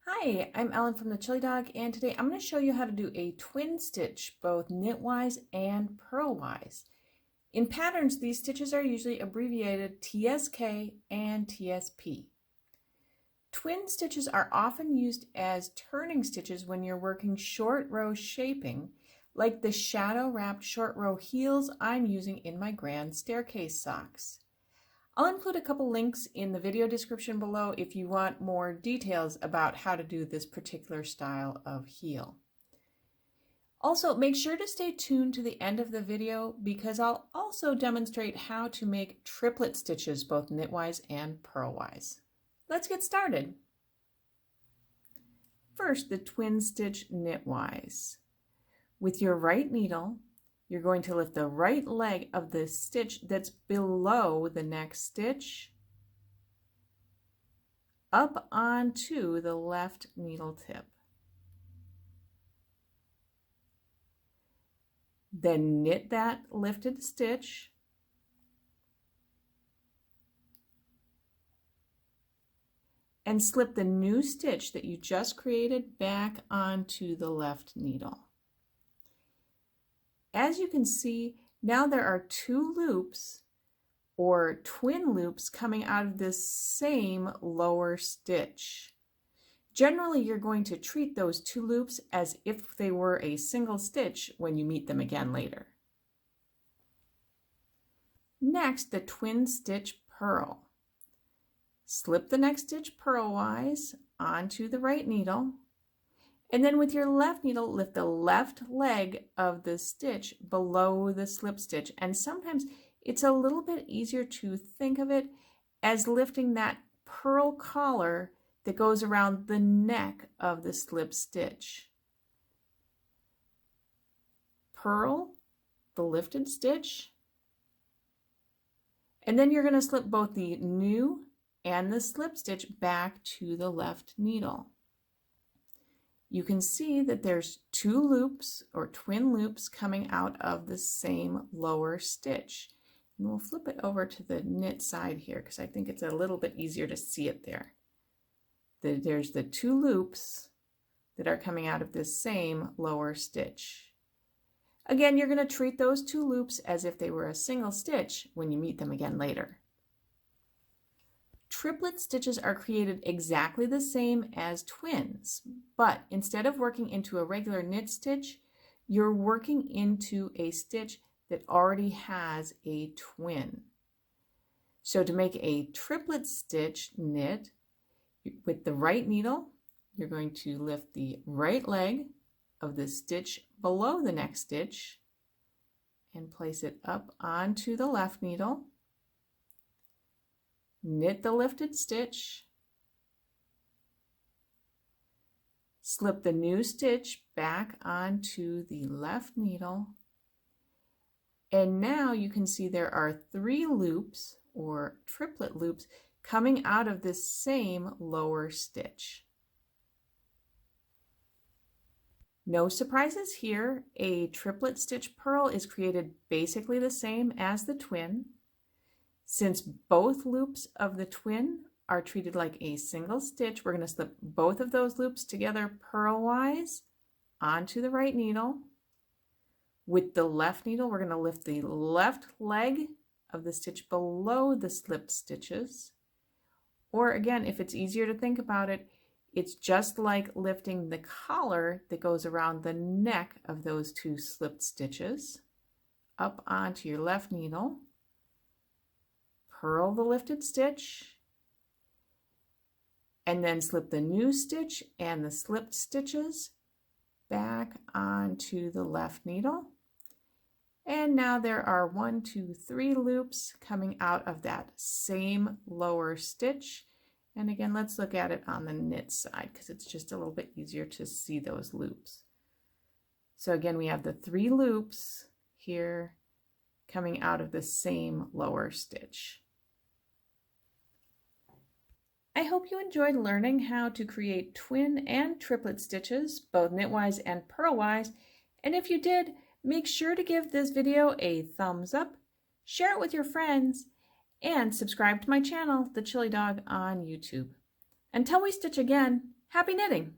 Hi, I'm Ellen from the Chili Dog, and today I'm going to show you how to do a twin stitch, both knitwise and purlwise. In patterns, these stitches are usually abbreviated TSK and TSP. Twin stitches are often used as turning stitches when you're working short row shaping, like the shadow wrapped short row heels I'm using in my grand staircase socks. I'll include a couple links in the video description below if you want more details about how to do this particular style of heel. Also, make sure to stay tuned to the end of the video because I'll also demonstrate how to make triplet stitches, both knitwise and purlwise. Let's get started. First, the twin stitch knitwise. With your right needle, you're going to lift the right leg of the stitch that's below the next stitch up onto the left needle tip. Then knit that lifted stitch and slip the new stitch that you just created back onto the left needle. As you can see, now there are two loops or twin loops coming out of this same lower stitch. Generally, you're going to treat those two loops as if they were a single stitch when you meet them again later. Next, the twin stitch purl. Slip the next stitch purlwise onto the right needle. And then with your left needle, lift the left leg of the stitch below the slip stitch. And sometimes it's a little bit easier to think of it as lifting that purl collar that goes around the neck of the slip stitch. Purl the lifted stitch. And then you're going to slip both the new and the slip stitch back to the left needle. You can see that there's two loops or twin loops coming out of the same lower stitch. And we'll flip it over to the knit side here because I think it's a little bit easier to see it there. There's the two loops that are coming out of this same lower stitch. Again, you're going to treat those two loops as if they were a single stitch when you meet them again later. Triplet stitches are created exactly the same as twins, but instead of working into a regular knit stitch, you're working into a stitch that already has a twin. So to make a triplet stitch knit, with the right needle, you're going to lift the right leg of the stitch below the next stitch and place it up onto the left needle. Knit the lifted stitch, slip the new stitch back onto the left needle, and now you can see there are three loops or triplet loops coming out of this same lower stitch. No surprises here. A triplet stitch purl is created basically the same as the twin. Since both loops of the twin are treated like a single stitch, we're going to slip both of those loops together purlwise onto the right needle. With the left needle, we're going to lift the left leg of the stitch below the slip stitches. Or again, if it's easier to think about it, it's just like lifting the collar that goes around the neck of those two slipped stitches up onto your left needle. Purl the lifted stitch, and then slip the new stitch and the slipped stitches back onto the left needle. And now there are 1, 2, 3 loops coming out of that same lower stitch. And again, let's look at it on the knit side because it's just a little bit easier to see those loops. So again, we have the 3 loops here coming out of the same lower stitch. I hope you enjoyed learning how to create twin and triplet stitches, both knitwise and purlwise, and if you did, make sure to give this video a thumbs up, share it with your friends, and subscribe to my channel, The Chili Dog, on YouTube. Until we stitch again, happy knitting!